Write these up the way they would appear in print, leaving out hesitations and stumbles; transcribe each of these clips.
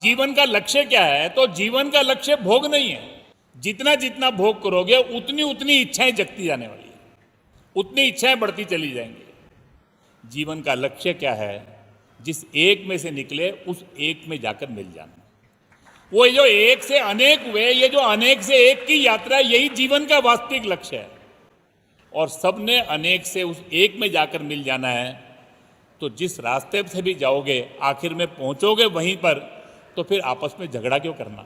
जीवन का लक्ष्य क्या है? तो जीवन का लक्ष्य भोग नहीं है। जितना जितना भोग करोगे उतनी उतनी इच्छाएं जगती जाने वाली है, उतनी इच्छाएं बढ़ती चली जाएंगी। जीवन का लक्ष्य क्या है? जिस एक में से निकले उस एक में जाकर मिल जाना। वो जो एक से अनेक हुए, ये जो अनेक से एक की यात्रा, यही जीवन का वास्तविक लक्ष्य है। और सबने अनेक से उस एक में जाकर मिल जाना है। तो जिस रास्ते से भी जाओगे आखिर में पहुंचोगे वहीं पर, तो फिर आपस में झगड़ा क्यों करना,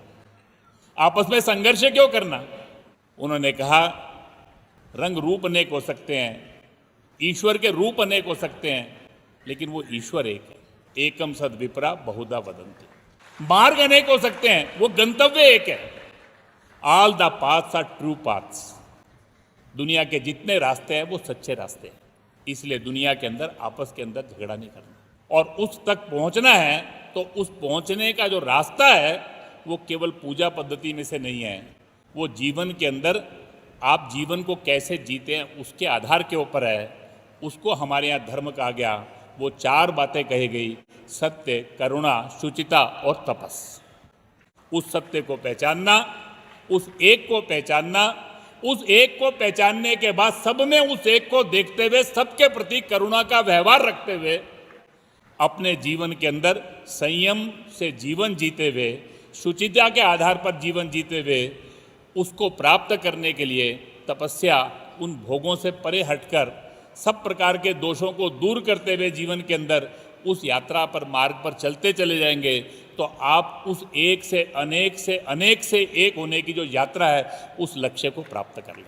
आपस में संघर्ष क्यों करना? उन्होंने कहा रंग रूप अनेक हो सकते हैं, ईश्वर के रूप अनेक हो सकते हैं, लेकिन वो ईश्वर एक है। एकम सद विप्रा बहुधा वदंती। मार्ग अनेक हो सकते हैं, वो गंतव्य एक है। All the paths are true paths. दुनिया के जितने रास्ते हैं वो सच्चे रास्ते हैं। इसलिए दुनिया के अंदर आपस के अंदर झगड़ा नहीं करना। और उस तक पहुंचना है तो उस पहुंचने का जो रास्ता है वो केवल पूजा पद्धति में से नहीं है। वो जीवन के अंदर आप जीवन को कैसे जीते हैं उसके आधार के ऊपर है। उसको हमारे यहाँ धर्म कहा गया। वो 4 बातें कही गई: सत्य, करुणा, शुचिता और तपस। उस सत्य को पहचानना, उस एक को पहचानना, उस एक को पहचानने के बाद सब में उस एक को देखते हुए, सबके प्रति करुणा का व्यवहार रखते हुए, अपने जीवन के अंदर संयम से जीवन जीते हुए, शुचिता के आधार पर जीवन जीते हुए, उसको प्राप्त करने के लिए तपस्या, उन भोगों से परे हटकर सब प्रकार के दोषों को दूर करते हुए जीवन के अंदर उस यात्रा पर, मार्ग पर चलते चले जाएंगे तो आप उस एक से अनेक से अनेक से एक होने की जो यात्रा है उस लक्ष्य को प्राप्त कर लें।